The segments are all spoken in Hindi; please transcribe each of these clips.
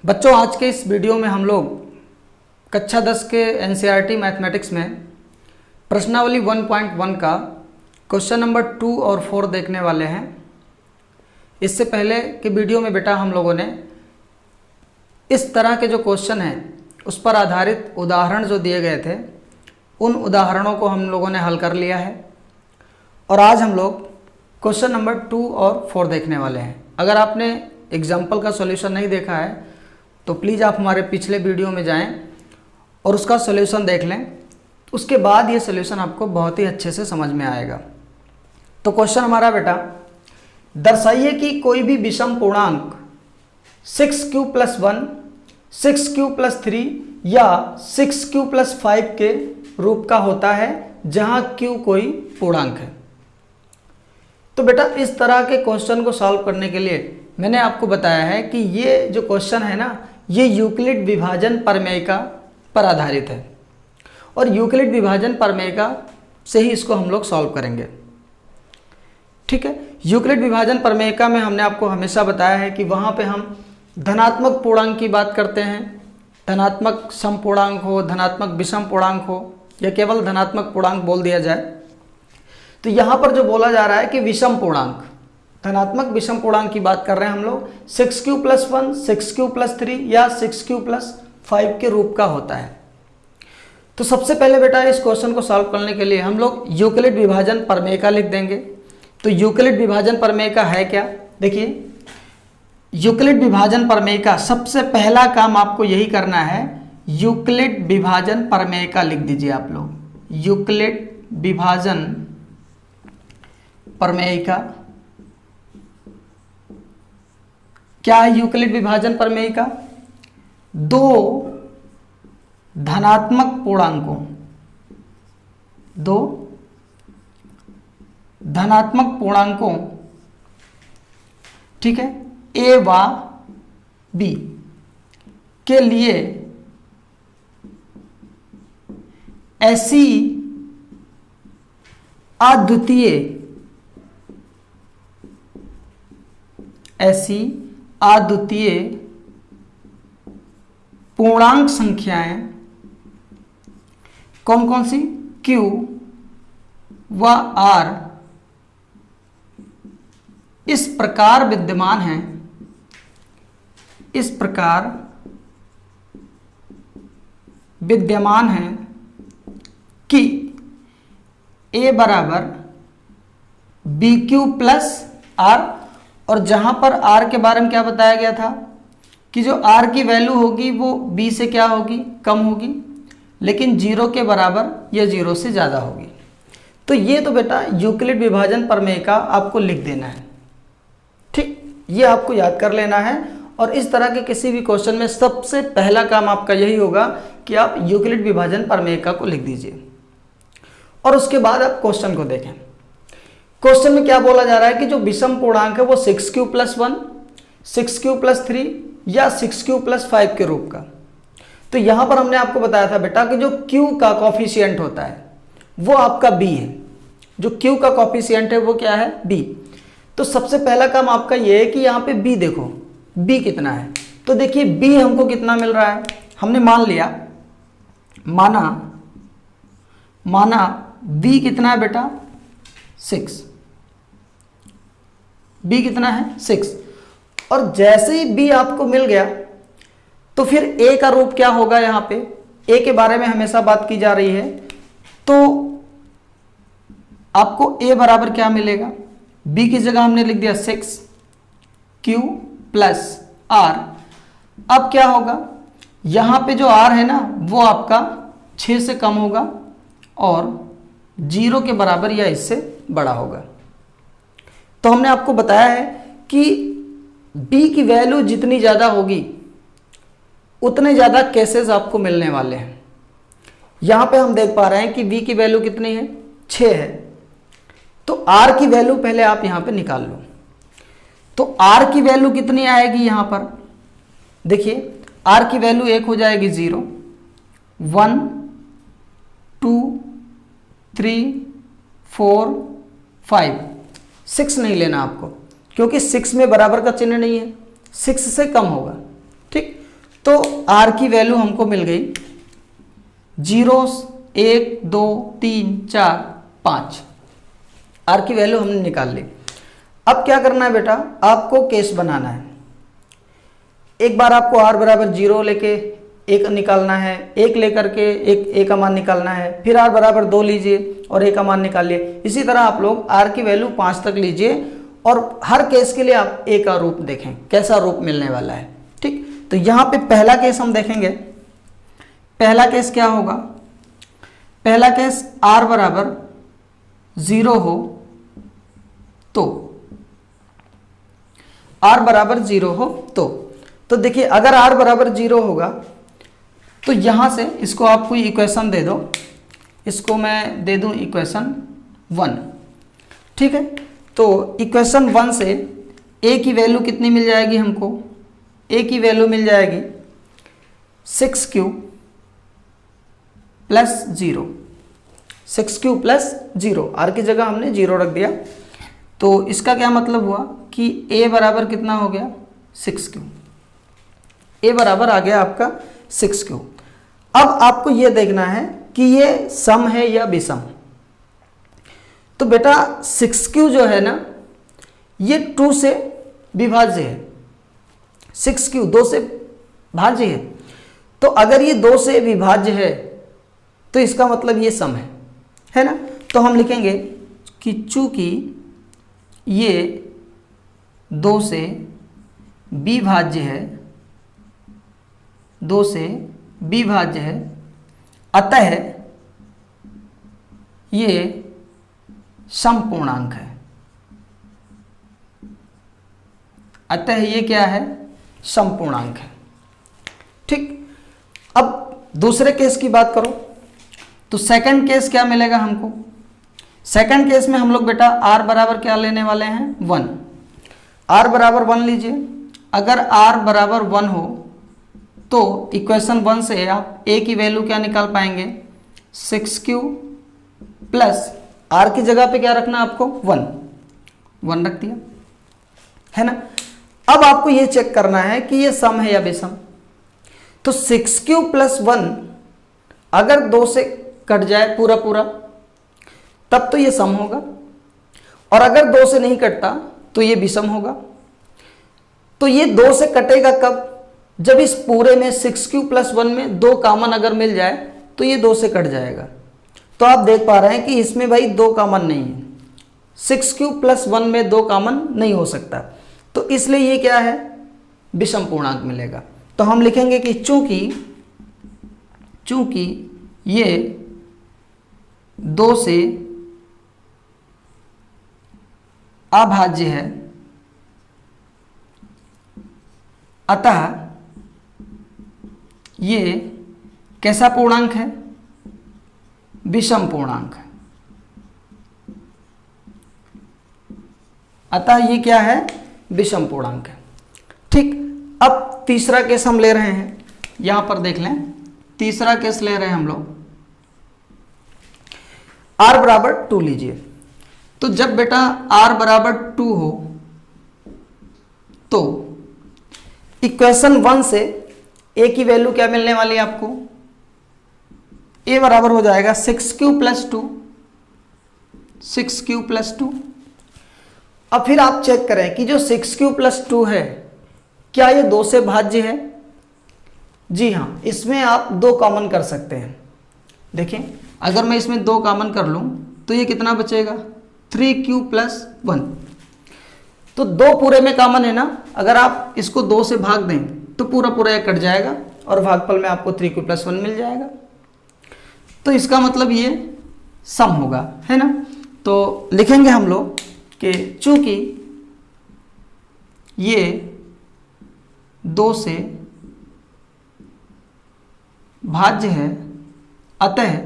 बच्चों, आज के इस वीडियो में हम लोग कक्षा 10 के एनसीईआरटी मैथमेटिक्स में प्रश्नावली 1.1 का क्वेश्चन नंबर 2 और 4 देखने वाले हैं। इससे पहले के वीडियो में बेटा हम लोगों ने इस तरह के जो क्वेश्चन हैं उस पर आधारित उदाहरण जो दिए गए थे उन उदाहरणों को हम लोगों ने हल कर लिया है और आज हम लोग क्वेश्चन नंबर 2 और 4 देखने वाले हैं। अगर आपने एग्जाम्पल का सॉल्यूशन नहीं देखा है तो प्लीज़ आप हमारे पिछले वीडियो में जाएं और उसका सॉल्यूशन देख लें। उसके बाद ये सॉल्यूशन आपको बहुत ही अच्छे से समझ में आएगा। तो क्वेश्चन हमारा बेटा, दर्शाइए कि कोई भी विषम पूर्णांक 6q + 1, 6q + 3 या 6q + 5 के रूप का होता है जहां q कोई पूर्णांक है। तो बेटा इस तरह के क्वेश्चन को सॉल्व करने के लिए मैंने आपको बताया है कि ये जो क्वेश्चन है ना, ये यूक्लिड विभाजन प्रमेय पर आधारित है और यूक्लिड विभाजन प्रमेय से ही इसको हम लोग सॉल्व करेंगे। ठीक है, यूक्लिड विभाजन प्रमेय में हमने आपको हमेशा बताया है कि वहाँ पे हम धनात्मक पूर्णांक की बात करते हैं, धनात्मक समपूर्णांक हो, धनात्मक विषम पूर्णांक हो या केवल धनात्मक पूर्णांक बोल दिया जाए। तो यहाँ पर जो बोला जा रहा है कि विषम पूर्णांक, धनात्मक विषम पूर्णांक की बात कर रहे हैं हम लोग, 6q + 1, 6q + 3 या 6q + 5 के रूप का होता है। तो सबसे पहले बेटा इस क्वेश्चन को सॉल्व करने के लिए हम लोग यूक्लिड विभाजन प्रमेय लिख देंगे। तो यूक्लिड विभाजन प्रमेय है क्या? देखिए, यूक्लिड विभाजन प्रमेय का सबसे पहला काम आपको यही करना है, यूक्लिड विभाजन प्रमेय लिख दीजिए आप लोग। यूक्लिड विभाजन प्रमेय क्या है? यूक्लिड विभाजन प्रमेय दो धनात्मक पूर्णांकों, दो धनात्मक पूर्णांकों, ठीक है, a व b के लिए ऐसी अद्वितीय पूर्णांक संख्याएं कौन कौन सी? q व r इस प्रकार विद्यमान हैं, इस प्रकार विद्यमान हैं कि a बराबर bq + r, और जहां पर r के बारे में क्या बताया गया था कि जो r की वैल्यू होगी वो b से क्या होगी? कम होगी, लेकिन 0 के बराबर या 0 से ज़्यादा होगी। तो ये तो बेटा यूक्लिड विभाजन प्रमेय का आपको लिख देना है। ठीक, ये आपको याद कर लेना है और इस तरह के किसी भी क्वेश्चन में सबसे पहला काम आपका यही होगा कि आप यूक्लिड विभाजन प्रमेय को लिख दीजिए और उसके बाद आप क्वेश्चन को देखें। क्वेश्चन में क्या बोला जा रहा है कि जो विषम पूर्णांक है वो 6q + 1, 6q + 3 या 6q + 5 के रूप का। तो यहां पर हमने आपको बताया था बेटा कि जो q का कॉफिशिएंट होता है वो आपका b है। जो q का कॉफिशिएंट है वो क्या है? b। तो सबसे पहला काम आपका ये है कि यहाँ पे b देखो, b कितना है। तो देखिए b हमको कितना मिल रहा है, हमने मान लिया, माना b कितना है बेटा? 6। b कितना है? 6। और जैसे ही b आपको मिल गया तो फिर a का रूप क्या होगा? यहाँ पे a के बारे में हमेशा बात की जा रही है, तो आपको a बराबर क्या मिलेगा? b की जगह हमने लिख दिया 6q + r। अब क्या होगा? यहाँ पे जो r है ना वो आपका 6 से कम होगा और 0 के बराबर या इससे बड़ा होगा। तो हमने आपको बताया है कि b की वैल्यू जितनी ज़्यादा होगी उतने ज़्यादा केसेस आपको मिलने वाले हैं। यहाँ पे हम देख पा रहे हैं कि b की वैल्यू कितनी है? 6 है। तो r की वैल्यू पहले आप यहाँ पे निकाल लो। तो r की वैल्यू कितनी आएगी? यहाँ पर देखिए r की वैल्यू 1 हो जाएगी 0, 1, 2, 3, 4, 5। 6 नहीं लेना आपको क्योंकि 6 में बराबर का चिन्ह नहीं है, 6 से कम होगा। ठीक, तो r की वैल्यू हमको मिल गई 0, 1, 2, 3, 4, 5। r की वैल्यू हमने निकाल ली। अब क्या करना है बेटा, आपको केस बनाना है। एक बार आपको r बराबर 0 लेके 1 निकालना है, 1 लेकर के एक का मान निकालना है, फिर r बराबर 2 लीजिए और a का मान निकालिए। इसी तरह आप लोग r की वैल्यू 5 तक लीजिए और हर केस के लिए आप a का रूप देखें कैसा रूप मिलने वाला है। ठीक, तो यहाँ पे पहला केस हम देखेंगे। पहला केस क्या होगा, पहला केस r बराबर 0 हो तो, r बराबर 0 हो तो देखिए अगर r बराबर 0 होगा तो यहां से इसको आप कोई इक्वेशन दे दो, इसको मैं दे दूं इक्वेशन 1। ठीक है, तो इक्वेशन 1 से a की वैल्यू कितनी मिल जाएगी हमको, a की वैल्यू मिल जाएगी 6q plus 0, 6q plus 0, r की जगह हमने 0 रख दिया। तो इसका क्या मतलब हुआ कि a बराबर कितना हो गया 6q, a बराबर आ गया आपका 6q। अब आपको यह देखना है कि ये सम है या विषम। तो बेटा 6q जो है ना ये 2 से विभाज्य है, 6q 2 से भाज्य है। तो अगर ये 2 से विभाज्य है तो इसका मतलब ये सम है ना। तो हम लिखेंगे कि चूंकि ये 2 से विभाज्य है, 2 से विभाज्य है, अतः ये समपूर्णांक है। अतः ये क्या है, समपूर्णांक है। ठीक, अब दूसरे केस की बात करो तो सेकंड केस क्या मिलेगा हमको। सेकंड केस में हम लोग बेटा r बराबर क्या लेने वाले हैं 1, r बराबर 1 लीजिए। अगर r बराबर 1 हो तो इक्वेशन 1 से आप a की वैल्यू क्या निकाल पाएंगे 6q प्लस r की जगह पे क्या रखना आपको 1 रख दिया, है ना। अब आपको ये चेक करना है कि ये सम है या विषम। तो 6q प्लस 1 अगर 2 से कट जाए पूरा पूरा तब तो ये सम होगा, और अगर 2 से नहीं कटता तो ये विषम होगा। तो ये 2 से कटेगा कब, जब इस पूरे में 6q प्लस 1 में 2 कॉमन अगर मिल जाए तो ये 2 से कट जाएगा। तो आप देख पा रहे हैं कि इसमें भाई 2 कॉमन नहीं है, 6q प्लस 1 में 2 कॉमन नहीं हो सकता। तो इसलिए ये क्या है, विषम पूर्णांक मिलेगा। तो हम लिखेंगे कि चूंकि ये 2 से अभाज्य है अतः ये कैसा पूर्णांक है, विषम पूर्णांक है। अतः ये क्या है, विषम पूर्णांक है। ठीक, अब तीसरा केस हम ले रहे हैं, यहां पर देख लें। तीसरा केस ले रहे हैं हम लोग, r बराबर 2 लीजिए। तो जब बेटा r बराबर 2 हो तो इक्वेशन 1 से a की वैल्यू क्या मिलने वाली है आपको, a बराबर हो जाएगा 6q प्लस 2, 6q प्लस 2। अब फिर आप चेक करें कि जो 6q प्लस 2 है क्या ये 2 से भाज्य है। जी हाँ, इसमें आप 2 कॉमन कर सकते हैं। देखिए अगर मैं इसमें 2 कॉमन कर लूं तो ये कितना बचेगा 3q प्लस 1। तो 2 पूरे में कॉमन है ना, अगर आप इसको 2 से भाग दें तो पूरा पूरा ये कट जाएगा और भागफल में आपको 3q प्लस 1 मिल जाएगा। तो इसका मतलब ये सम होगा, है ना। तो लिखेंगे हम लोग कि चूंकि ये 2 से भाज्य है अतः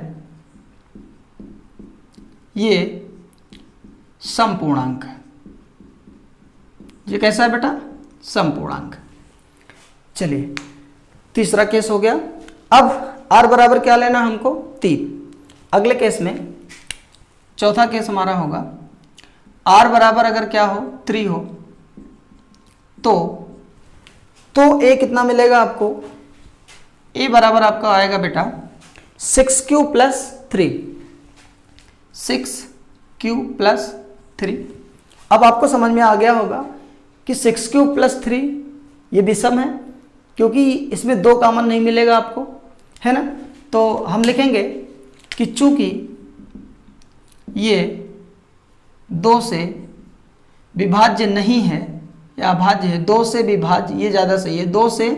ये समपूर्णांक है। ये कैसा है बेटा, समपूर्णांक। चलिए तीसरा केस हो गया। अब r बराबर क्या लेना हमको 3। अगले केस में चौथा केस हमारा होगा r बराबर अगर क्या हो 3 हो तो a कितना मिलेगा आपको, ए बराबर आपका आएगा बेटा 6q प्लस 3, 6q प्लस 3। अब आपको समझ में आ गया होगा कि 6q प्लस 3 ये विषम है, क्योंकि इसमें 2 कॉमन नहीं मिलेगा आपको, है ना। तो हम लिखेंगे कि चूंकि ये 2 से विभाज्य नहीं है या अभाज्य है, 2 से विभाज्य, ये ज़्यादा सही है, 2 से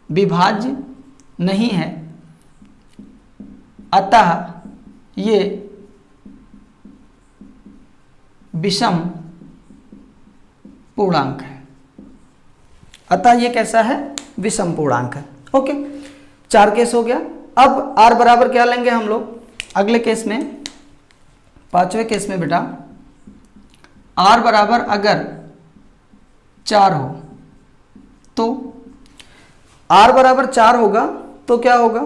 विभाज्य नहीं है, अतः ये विषम पूर्णांक है। अतः ये कैसा है? विषम पूर्णांक है। ओके, 4 केस हो गया। अब r बराबर क्या लेंगे हम लोग अगले केस में, 5वें केस में बेटा r बराबर अगर 4 हो तो r बराबर 4 होगा तो क्या होगा?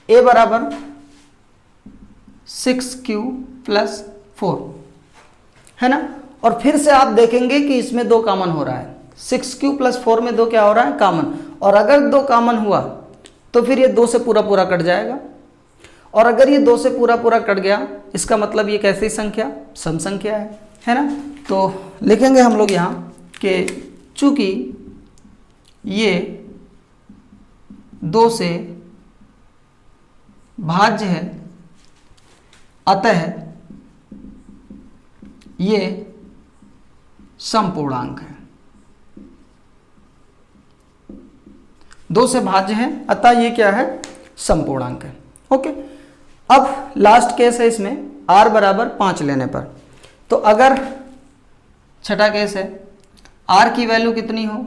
a बराबर 6q प्लस 4, है ना। और फिर से आप देखेंगे कि इसमें 2 कॉमन हो रहा है, 6q प्लस 4 में 2 क्या हो रहा है? कॉमन। और अगर 2 कॉमन हुआ तो फिर ये 2 से पूरा पूरा कट जाएगा, और अगर ये 2 से पूरा पूरा कट गया इसका मतलब ये कैसी संख्या? सम संख्या है ना। तो लिखेंगे हम लोग यहाँ कि चूंकि ये 2 से भाज्य है, अतः ये समपूर्णांक है। 2 से भाज्य है, अतः ये क्या है? समपूर्णांक है। ओके, अब लास्ट केस है इसमें r बराबर 5 लेने पर। तो अगर छठा केस है, r की वैल्यू कितनी हो?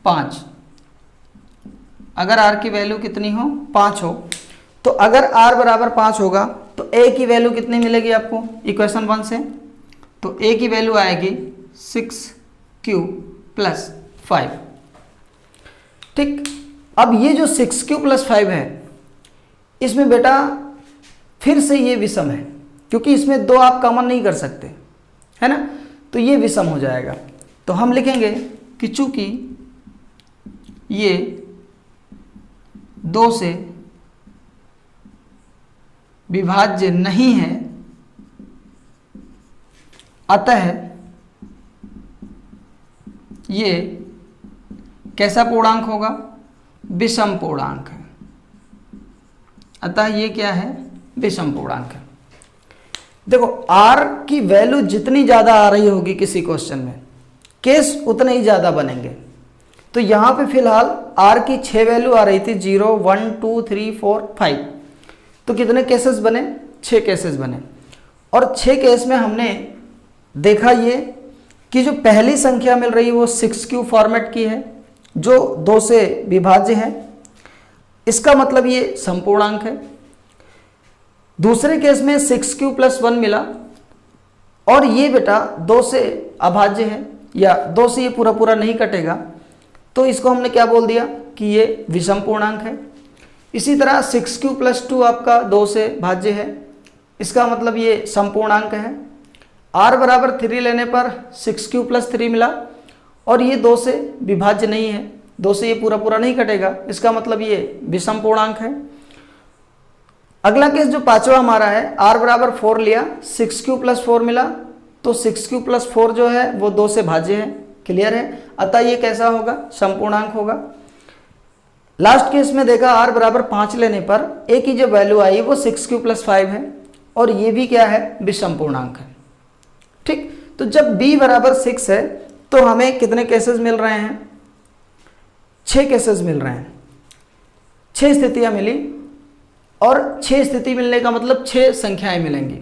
5। अगर r की वैल्यू कितनी हो? 5 हो, तो अगर r बराबर 5 होगा तो a की वैल्यू कितनी मिलेगी आपको इक्वेशन 1 से? तो a की वैल्यू आएगी 6q प्लस 5। ठीक, अब ये जो 6q प्लस 5 है इसमें बेटा फिर से ये विषम है, क्योंकि इसमें 2 आप कॉमन नहीं कर सकते, है ना। तो ये विषम हो जाएगा। तो हम लिखेंगे कि चूंकि ये 2 से विभाज्य नहीं है, अतः ये कैसा पूर्णांक होगा? विषम पूर्णांक है। अतः ये क्या है? विषम पूर्णांक है। देखो r की वैल्यू जितनी ज़्यादा आ रही होगी किसी क्वेश्चन में, केस उतने ही ज़्यादा बनेंगे। तो यहाँ पे फिलहाल r की 6 वैल्यू आ रही थी, 0, 1, 2, 3, 4, 5। तो कितने केसेस बने? 6 केसेस बने। और 6 केस में हमने देखा ये कि जो पहली संख्या मिल रही है वो 6q फॉर्मेट की है, जो 2 से विभाज्य है, इसका मतलब ये समपूर्णांक है। दूसरे केस में 6q प्लस 1 मिला और ये बेटा 2 से अभाज्य है, या 2 से ये पूरा पूरा नहीं कटेगा, तो इसको हमने क्या बोल दिया कि ये विषम पूर्णांक है। इसी तरह 6q प्लस 2 आपका 2 से भाज्य है, इसका मतलब ये समपूर्णांक है। r बराबर 3 लेने पर 6q प्लस 3 मिला और ये 2 से विभाज्य नहीं है, 2 से ये पूरा पूरा नहीं कटेगा, इसका मतलब ये विषम पूर्णांक है। अगला केस जो 5वां हमारा है, r बराबर 4 लिया, 6q प्लस 4 मिला, तो 6q प्लस 4 जो है वो 2 से भाज्य है, क्लियर है। अतः ये कैसा होगा? समपूर्णांक होगा। लास्ट केस में देखा r बराबर 5 लेने पर a की जो वैल्यू आई वो 6q प्लस 5 है, और ये भी क्या है? विषम पूर्णांक है। ठीक, तो जब b बराबर 6 है तो हमें कितने केसेस मिल रहे हैं? 6 केसेस मिल रहे हैं, 6 स्थितियां मिली, और 6 स्थिति मिलने का मतलब 6 संख्याएं मिलेंगी,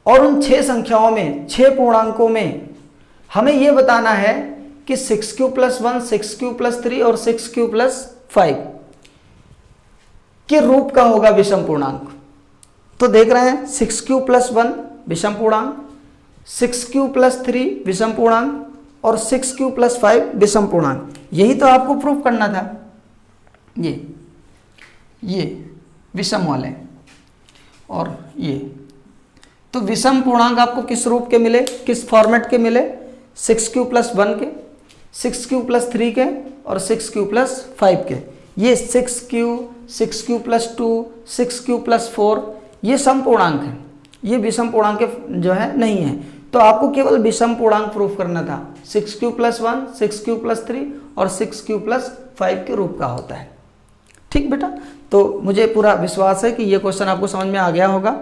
और उन 6 संख्याओं में 6 पूर्णांकों में हमें यह बताना है कि 6q प्लस 1, 6q प्लस 3 और 6q प्लस 5 के रूप का होगा विषम पूर्णांक। तो देख रहे हैं 6q प्लस 1 विषम पूर्णांक, 6q प्लस 3 विषम पूर्णांक और 6q प्लस 5 विषम पूर्णांक। यही तो आपको प्रूफ करना था। ये विषम वाले और ये, तो विषम पूर्णांक आपको किस रूप के मिले, किस फॉर्मेट के मिले? 6q प्लस 1 के, 6q प्लस 3 के और 6q प्लस 5 के। ये 6q प्लस 2, 6q प्लस 4 ये सम पूर्णांक है, ये विषम पूर्णांक जो है नहीं है। तो आपको केवल विषम पूर्णांक प्रूफ करना था। 6q प्लस 1, 6q प्लस 3 और 6q प्लस 5 के रूप का होता है। ठीक बेटा, तो मुझे पूरा विश्वास है कि ये क्वेश्चन आपको समझ में आ गया होगा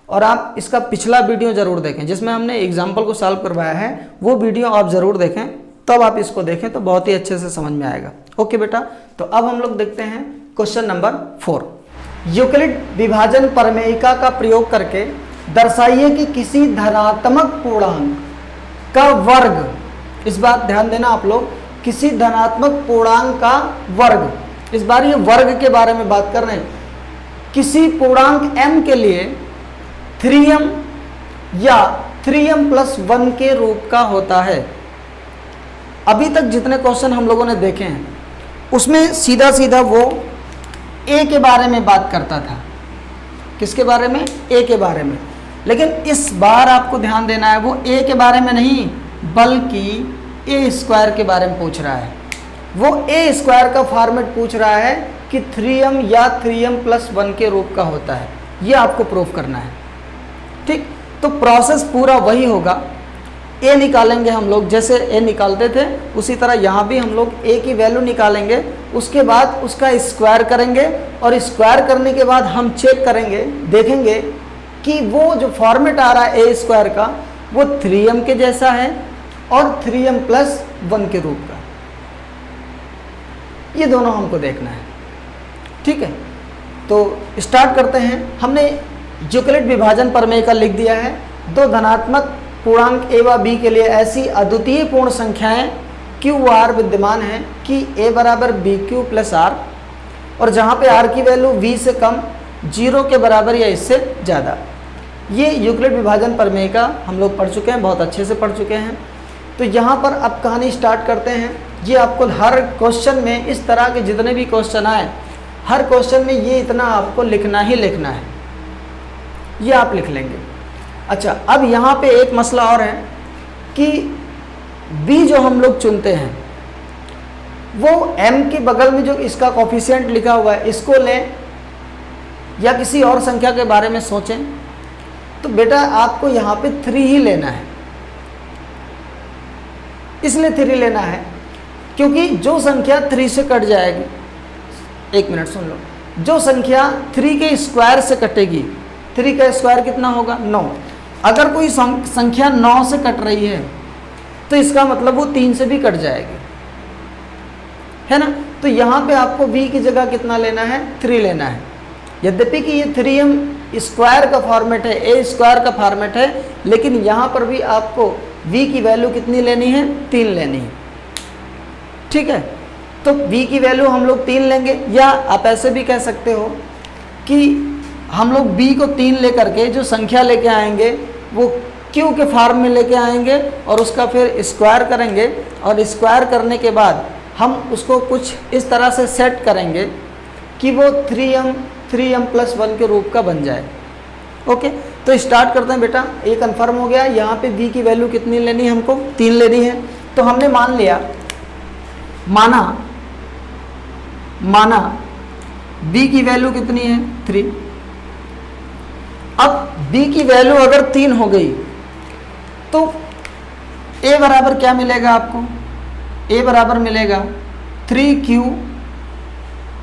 और आप इसका पिछला वीडियो जरूर देखें जिसमें हमने एग्जाम्पल को सॉल्व करवाया है, वो वीडियो आप जरूर देखें, तब आप इसको देखें तो बहुत ही अच्छे से समझ में आएगा। ओके बेटा, तो अब हम लोग देखते हैं क्वेश्चन नंबर 4। यूक्लिड विभाजन प्रमेयिका का प्रयोग करके दर्शाइए कि किसी धनात्मक पूर्णांक का वर्ग, इस बात ध्यान देना आप लोग, किसी धनात्मक पूर्णांक का वर्ग, इस बार ये वर्ग के बारे में बात कर रहे हैं, किसी पूर्णांक m के लिए 3m या 3m प्लस 1 के रूप का होता है। अभी तक जितने क्वेश्चन हम लोगों ने देखे हैं उसमें सीधा सीधा वो a के बारे में बात करता था। किसके बारे में? a के बारे में। लेकिन इस बार आपको ध्यान देना है, वो a के बारे में नहीं बल्कि a स्क्वायर के बारे में पूछ रहा है। वो a स्क्वायर का फॉर्मेट पूछ रहा है कि 3m या 3m प्लस 1 के रूप का होता है, ये आपको प्रूफ करना है। ठीक, तो प्रोसेस पूरा वही होगा। a निकालेंगे हम लोग, जैसे a निकालते थे उसी तरह यहाँ भी हम लोग a की वैल्यू निकालेंगे, उसके बाद उसका स्क्वायर करेंगे और स्क्वायर करने के बाद हम चेक करेंगे, देखेंगे कि वो जो फॉर्मेट आ रहा है a स्क्वायर का वो 3m के जैसा है और 3m प्लस 1 के रूप का, ये दोनों हमको देखना है। ठीक है, तो स्टार्ट करते हैं। हमने यूक्लिड विभाजन प्रमेय का लिख दिया है। दो धनात्मक पूर्णांक a व b के लिए ऐसी अद्वितीय पूर्ण संख्याएं q व r विद्यमान हैं कि a बराबर bq प्लस r, और जहाँ पे r की वैल्यू v से कम, 0 के बराबर या इससे ज़्यादा। ये यूक्लिड विभाजन प्रमेय का हम लोग पढ़ चुके हैं, बहुत अच्छे से पढ़ चुके हैं। तो यहाँ पर अब कहानी स्टार्ट करते हैं। ये आपको हर क्वेश्चन में, इस तरह के जितने भी क्वेश्चन आए, हर क्वेश्चन में ये इतना आपको लिखना ही लिखना है, ये आप लिख लेंगे। अच्छा, अब यहाँ पे एक मसला और है कि b जो हम लोग चुनते हैं वो m के बगल में जो इसका कोफिशिएंट लिखा हुआ है इसको लें या किसी और संख्या के बारे में सोचें। तो बेटा आपको यहाँ पे 3 ही लेना है। इसलिए 3 लेना है क्योंकि जो संख्या 3 से कट जाएगी, एक मिनट सुन लो, जो संख्या 3 के स्क्वायर से कटेगी, 3 का स्क्वायर कितना होगा? 9। अगर कोई संख्या 9 से कट रही है तो इसका मतलब वो 3 से भी कट जाएगी, है ना। तो यहाँ पे आपको v की जगह कितना लेना है? 3 लेना है। यद्यपि कि ये 3m स्क्वायर का फॉर्मेट है, a स्क्वायर का फॉर्मेट है, लेकिन यहाँ पर भी आपको v की वैल्यू कितनी लेनी है? 3 लेनी है। ठीक है, तो v की वैल्यू हम लोग 3 लेंगे, या आप ऐसे भी कह सकते हो कि हम लोग b को 3 लेकर के जो संख्या लेके आएंगे वो q के फॉर्म में लेके आएंगे और उसका फिर स्क्वायर करेंगे, और स्क्वायर करने के बाद हम उसको कुछ इस तरह से सेट करेंगे कि वो 3m प्लस 1 के रूप का बन जाए। ओके, तो स्टार्ट करते हैं बेटा। ये कन्फर्म हो गया। यहाँ पे v की वैल्यू कितनी लेनी है? हमको 3 लेनी है। तो हमने मान लिया, माना b की वैल्यू कितनी है? 3। अब b की वैल्यू अगर 3 हो गई तो a बराबर क्या मिलेगा आपको? a बराबर मिलेगा 3q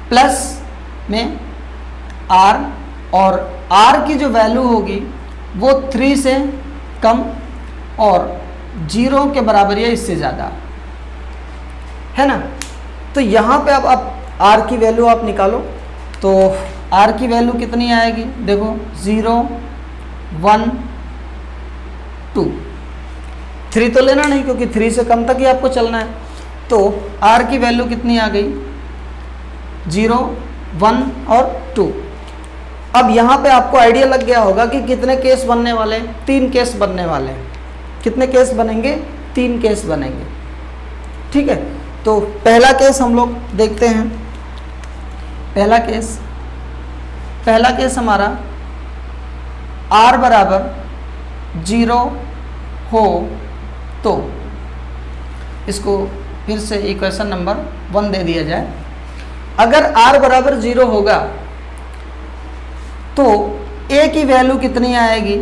प्लस में r, और r की जो वैल्यू होगी वो 3 से कम और 0 के बराबर या इससे ज़्यादा, है ना। तो यहाँ पे अब आप r की वैल्यू आप निकालो, तो r की वैल्यू कितनी आएगी? देखो 0, 1, 2, 3 तो लेना नहीं क्योंकि 3 से कम तक ही आपको चलना है। तो r की वैल्यू कितनी आ गई? 0, 1 और 2। अब यहाँ पे आपको आइडिया लग गया होगा कि कितने केस बनने वाले हैं? 3 केस बनने वाले हैं। कितने केस बनेंगे? 3 केस बनेंगे। ठीक है, तो पहला केस हम लोग देखते हैं। पहला केस हमारा r बराबर 0 हो तो इसको फिर से इक्वेशन नंबर 1 दे दिया जाए। अगर r बराबर 0 होगा तो a की वैल्यू कितनी आएगी,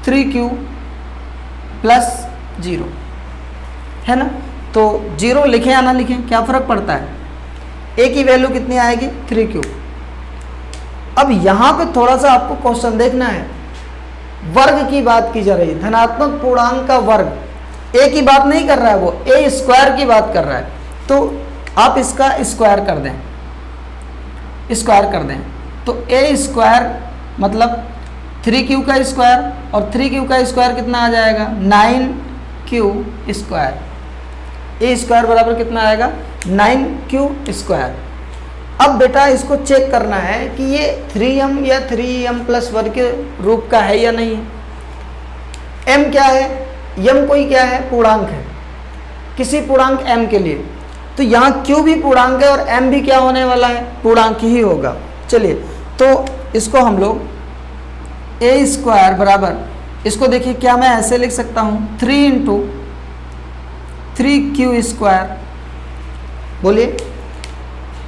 3q प्लस 0, है ना। तो 0 लिखें या ना लिखें क्या फ़र्क पड़ता है, a की वैल्यू कितनी आएगी, 3q। अब यहाँ पे थोड़ा सा आपको क्वेश्चन देखना है, वर्ग की बात की जा रही है, धनात्मक पूर्णांक का वर्ग, a की बात नहीं कर रहा है, वो a स्क्वायर की बात कर रहा है। तो आप इसका स्क्वायर कर दें, तो a स्क्वायर मतलब 3q का स्क्वायर, और 3q का स्क्वायर कितना आ जाएगा, 9q स्क्वायर। a स्क्वायर बराबर कितना आएगा, 9q स्क्वायर। अब बेटा इसको चेक करना है कि ये 3m या 3m प्लस 1 के रूप का है या नहीं है। m क्या है, m कोई क्या है, पूर्णांक है, किसी पूर्णांक m के लिए। तो यहाँ q भी पूर्णांक है और m भी क्या होने वाला है, पूर्णांक ही होगा। चलिए तो इसको हम लोग a स्क्वायर बराबर, इसको देखिए क्या मैं ऐसे लिख सकता हूँ, 3 इंटू 3q स्क्वायर। बोलिए,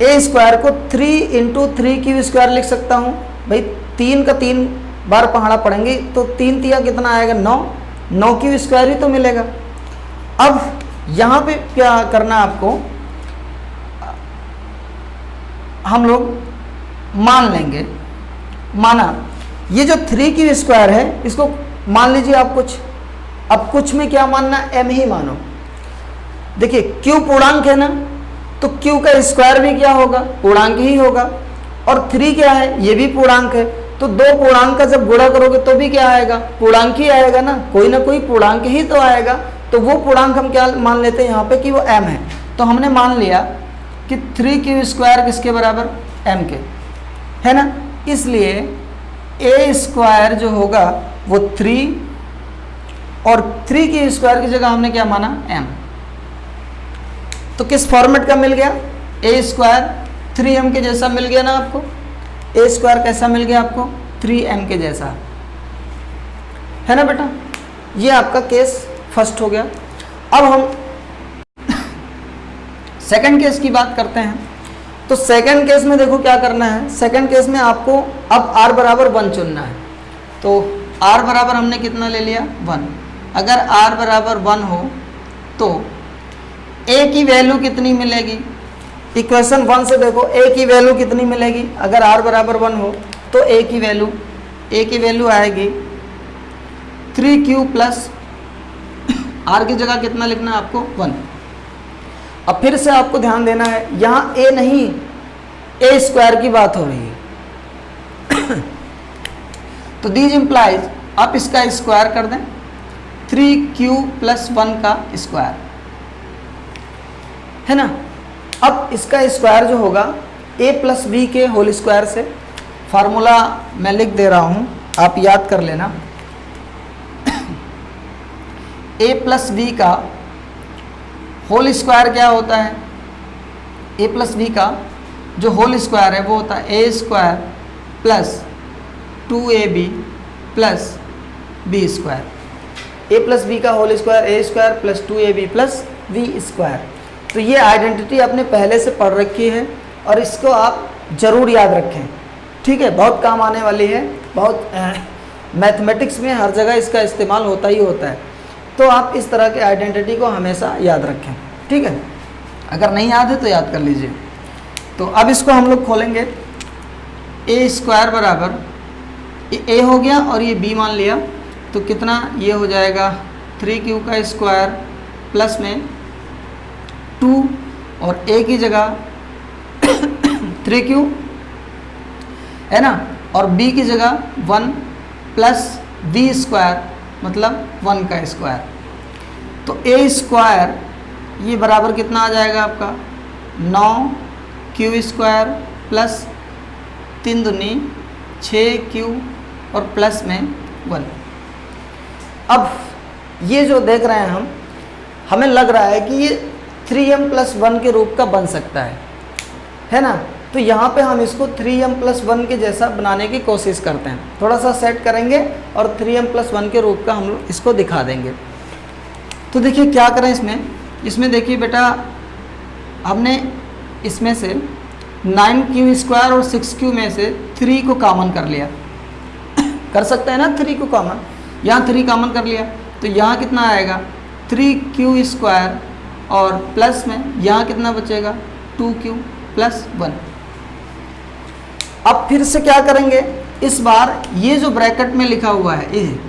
a स्क्वायर को 3 इंटू 3q स्क्वायर लिख सकता हूँ। भाई 3 का 3 बार पहाड़ा पड़ेंगे तो 3 तिया कितना आएगा, 9q स्क्वायर ही तो मिलेगा। अब यहाँ पे क्या करना आपको, हम लोग मान लेंगे, माना ये जो 3q स्क्वायर है इसको मान लीजिए आप कुछ, अब कुछ में क्या मानना, m ही मानो। देखिए q पूर्णांक है ना, तो q का स्क्वायर भी क्या होगा, पूर्णांक ही होगा। और 3 क्या है, ये भी पूर्णांक है। तो दो पूर्णांक का जब गुणा करोगे तो भी क्या आएगा, पूर्णांक ही आएगा ना कोई पूर्णांक ही तो आएगा। तो वो पूर्णांक हम क्या मान लेते हैं यहाँ पे कि वो m है। तो हमने मान लिया कि 3q स्क्वायर किसके बराबर, m के, है ना। इसलिए a स्क्वायर जो होगा वो 3 और 3q स्क्वायर की जगह हमने क्या माना, m। तो किस फॉर्मेट का मिल गया, a स्क्वायर 3m के जैसा मिल गया ना आपको। a स्क्वायर कैसा मिल गया आपको, 3m के जैसा, है ना बेटा। ये आपका केस फर्स्ट हो गया। अब हम सेकंड केस की बात करते हैं। तो सेकंड केस में देखो क्या करना है, सेकंड केस में आपको अब r बराबर 1 चुनना है। तो r बराबर हमने कितना ले लिया, 1। अगर r बराबर 1 हो तो a की वैल्यू कितनी मिलेगी, इक्वेशन 1 से देखो a की वैल्यू कितनी मिलेगी। अगर r बराबर 1 हो तो a की वैल्यू आएगी 3q प्लस r की जगह कितना लिखना है आपको, 1। अब फिर से आपको ध्यान देना है, यहाँ a नहीं, a स्क्वायर की बात हो रही है। तो दीज इम्प्लाइज, आप इसका स्क्वायर कर दें, 3q प्लस 1 का स्क्वायर, है ना। अब इसका स्क्वायर जो होगा a प्लस बी के होल स्क्वायर से, फार्मूला मैं लिख दे रहा हूँ, आप याद कर लेना। a प्लस बी का होल स्क्वायर क्या होता है, a प्लस बी का जो होल स्क्वायर है वो होता है a square plus 2ab plus b square. a plus b का whole square a square plus 2ab plus b square. तो ये आइडेंटिटी आपने पहले से पढ़ रखी है और इसको आप ज़रूर याद रखें, ठीक है, बहुत काम आने वाली है। बहुत मैथमेटिक्स में हर जगह इसका इस्तेमाल होता ही होता है। तो आप इस तरह के आइडेंटिटी को हमेशा याद रखें, ठीक है। अगर नहीं याद है तो याद कर लीजिए। तो अब इसको हम लोग खोलेंगे, a स्क्वायर बराबर a हो गया और ये b मान लिया, तो कितना ये हो जाएगा 3q का स्क्वायर प्लस में 2 और a की जगह 3q, है ना, और b की जगह 1 प्लस b स्क्वायर मतलब 1 का स्क्वायर। तो a स्क्वायर ये बराबर कितना आ जाएगा आपका, 9q स्क्वायर प्लस 3 दूनी 6q और प्लस में 1। अब ये जो देख रहे हैं हम, हमें लग रहा है कि ये 3m प्लस 1 के रूप का बन सकता है ना। तो यहाँ पे हम इसको 3m प्लस 1 के जैसा बनाने की कोशिश करते हैं, थोड़ा सा सेट करेंगे और 3m प्लस 1 के रूप का हम लोग इसको दिखा देंगे। तो देखिए क्या करें इसमें देखिए बेटा, हमने इसमें से 9q² और 6q में से 3 को कॉमन कर लिया, कर सकते हैं ना 3 को कॉमन, यहाँ 3 कॉमन कर लिया तो यहाँ कितना आएगा 3q² और प्लस में यहाँ कितना बचेगा 2q + 1। अब फिर से क्या करेंगे, इस बार ये जो ब्रैकेट में लिखा हुआ है ये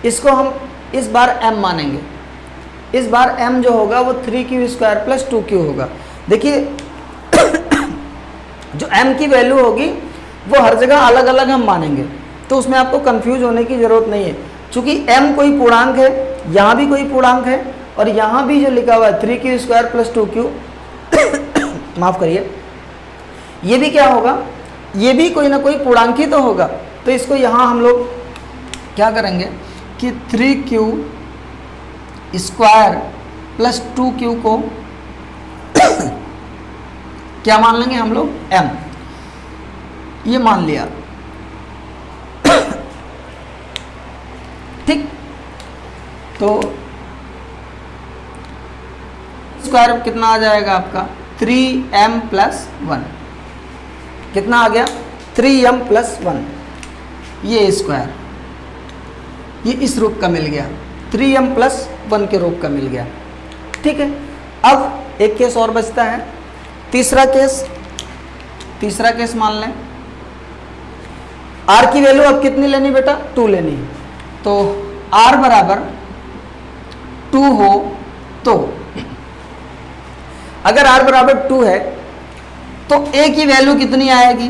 इसको हम इस बार m मानेंगे। इस बार m जो होगा वो 3q² + 2q होगा। देखिए जो m की वैल्यू होगी वो हर जगह अलग अलग हम मानेंगे, तो उसमें आपको कंफ्यूज होने की ज़रूरत नहीं है, क्योंकि m कोई पूर्णांक है, यहाँ भी कोई पूर्णांक है और यहाँ भी जो लिखा हुआ है 3q² + 2q माफ़ करिए, ये भी क्या होगा, ये भी कोई ना कोई पूर्णांक ही तो होगा। तो इसको यहाँ हम लोग क्या करेंगे कि 3q² + 2q को क्या मान लेंगे हम लोग m, ये मान लिया ठीक। तो स्क्वायर कितना आ जाएगा आपका 3m + 1, कितना आ गया 3m + 1, ये स्क्वायर ये इस रूप का मिल गया, 3m + 1 के रूप का मिल गया। ठीक है, अब एक केस और बचता है, तीसरा केस मान लें। r की वैल्यू अब कितनी लेनी बेटा 2 लेनी है, तो r = 2 हो तो अगर r = 2 है तो a की वैल्यू कितनी आएगी,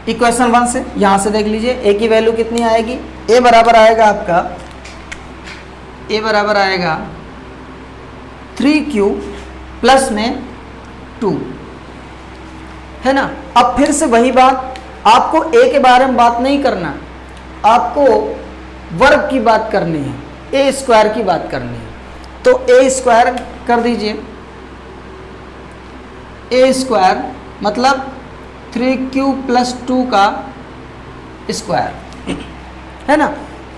इक्वेशन 1 से यहाँ से देख लीजिए a की वैल्यू कितनी आएगी, a बराबर आएगा आपका, a बराबर आएगा 3q प्लस में 2, है ना। अब फिर से वही बात, आपको a के बारे में बात नहीं करना, आपको वर्ग की बात करनी है, a² की बात करनी है। तो a² कर दीजिए, a² मतलब 3q + 2 का स्क्वायर, है ना।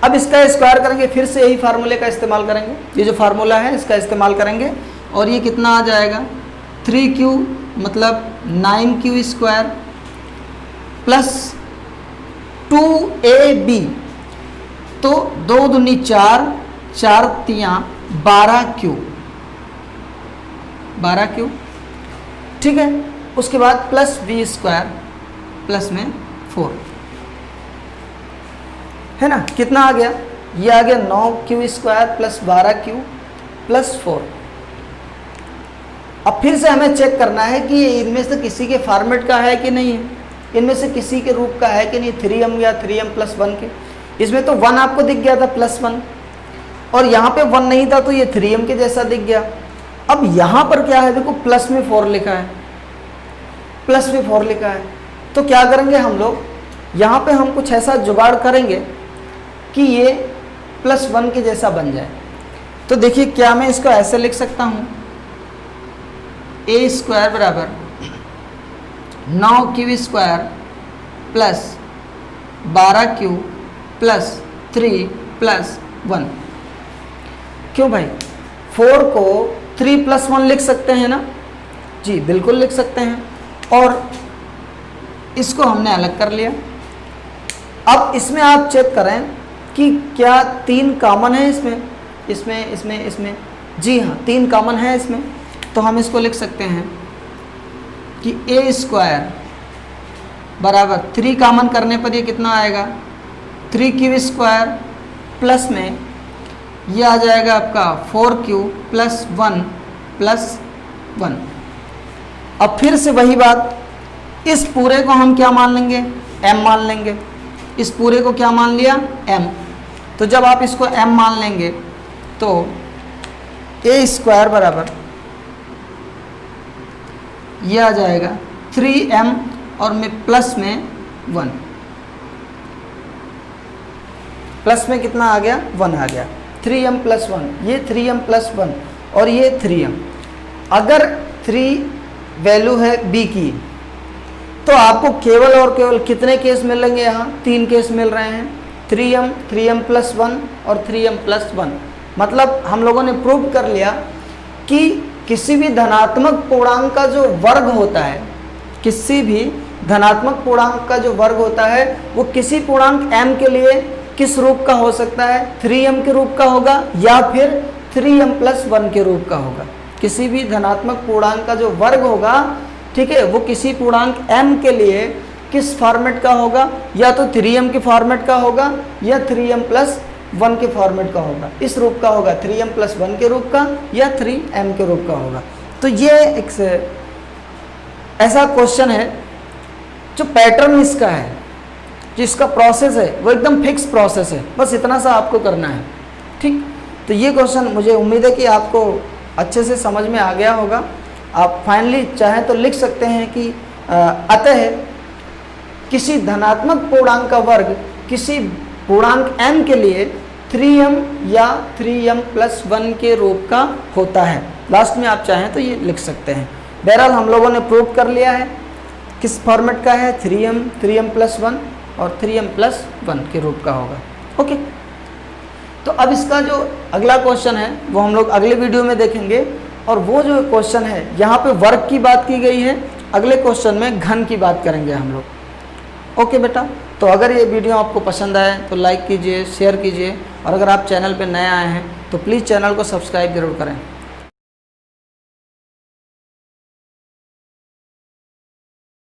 अब इसका स्क्वायर करेंगे, फिर से यही फार्मूले का इस्तेमाल करेंगे, ये जो फार्मूला है इसका इस्तेमाल करेंगे और ये कितना आ जाएगा 3q मतलब 9q² + 2ab, तो 2 दूनी 4, 4 तियाँ 12q, ठीक है। उसके बाद +b² प्लस में 4, है ना। कितना आ गया, ये आ गया 9q² + 12q + 4। अब फिर से हमें चेक करना है कि ये इनमें से किसी के फॉर्मेट का है कि नहीं है, इनमें से किसी के रूप का है कि नहीं, 3m या 3m + 1 के। इसमें तो 1 आपको दिख गया था +1 और यहाँ पे 1 नहीं था तो ये 3m के जैसा दिख गया। अब यहाँ पर क्या है, देखो प्लस में 4 लिखा है, तो क्या करेंगे हम लोग, यहाँ पे हम कुछ ऐसा जुगाड़ करेंगे कि ये +1 के जैसा बन जाए। तो देखिए क्या मैं इसको ऐसे लिख सकता हूँ, a² बराबर 9q² + 12q + 3 + 1। क्यों भाई, 4 को 3 + 1 लिख सकते हैं ना, जी बिल्कुल लिख सकते हैं, और इसको हमने अलग कर लिया। अब इसमें आप चेक करें कि क्या 3 कॉमन है इसमें, जी हाँ 3 कॉमन है इसमें। तो हम इसको लिख सकते हैं कि a² बराबर 3 कॉमन करने पर ये कितना आएगा 3q² प्लस में ये आ जाएगा आपका 4q + 1 + 1। अब फिर से वही बात, इस पूरे को हम क्या मान लेंगे, m मान लेंगे। इस पूरे को क्या मान लिया, m। तो जब आप इसको m मान लेंगे तो a² बराबर ये आ जाएगा 3m और में प्लस में 1, प्लस में कितना आ गया 1 आ गया, 3m + 1, ये 3m + 1 और ये 3m। अगर 3 वैल्यू है b की तो आपको केवल और केवल कितने केस मिलेंगे, यहाँ 3 केस मिल रहे हैं, 3m, 3m + 1 और 3m + 1। मतलब हम लोगों ने प्रूव कर लिया कि किसी भी धनात्मक पूर्णांक का जो वर्ग होता है, किसी भी धनात्मक पूर्णांक का जो वर्ग होता है वो किसी पूर्णांक m के लिए किस रूप का हो सकता है? 3m के रूप का होगा या फिर 3m+1 के रूप का होगा। किसी भी धनात्मक पूर्णांक का जो वर्ग होगा, ठीक है, वो किसी पूर्णांक m के लिए किस फॉर्मेट का होगा? या तो 3m के फॉर्मेट का होगा या 3m+1 के फॉर्मेट का होगा। इस रूप का होगा, 3m+1 के रूप का या 3m के रूप का होगा। तो ये एक ऐसा क्वेश्चन है जो पैटर्न इसका है, जिसका प्रोसेस है वो एकदम फिक्स प्रोसेस है, बस इतना सा आपको करना है। ठीक, तो ये क्वेश्चन मुझे उम्मीद है कि आपको अच्छे से समझ में आ गया होगा। आप फाइनली चाहें तो लिख सकते हैं कि अतः किसी धनात्मक पूर्णांक का वर्ग किसी पूर्णांक m के लिए 3m या 3m+1 के रूप का होता है। लास्ट में आप चाहें तो ये लिख सकते हैं। बहरहाल हम लोगों ने प्रूव कर लिया है किस फॉर्मेट का है, 3m, 3m+1 और 3m+1 के रूप का होगा। ओके, तो अब इसका जो अगला क्वेश्चन है वो हम लोग अगले वीडियो में देखेंगे। और वो जो क्वेश्चन है यहाँ पे वर्ग की बात की गई है, अगले क्वेश्चन में घन की बात करेंगे हम लोग। ओके बेटा, तो अगर ये वीडियो आपको पसंद आए तो लाइक कीजिए, शेयर कीजिए, और अगर आप चैनल पे नए आए हैं तो प्लीज़ चैनल को सब्सक्राइब जरूर करें।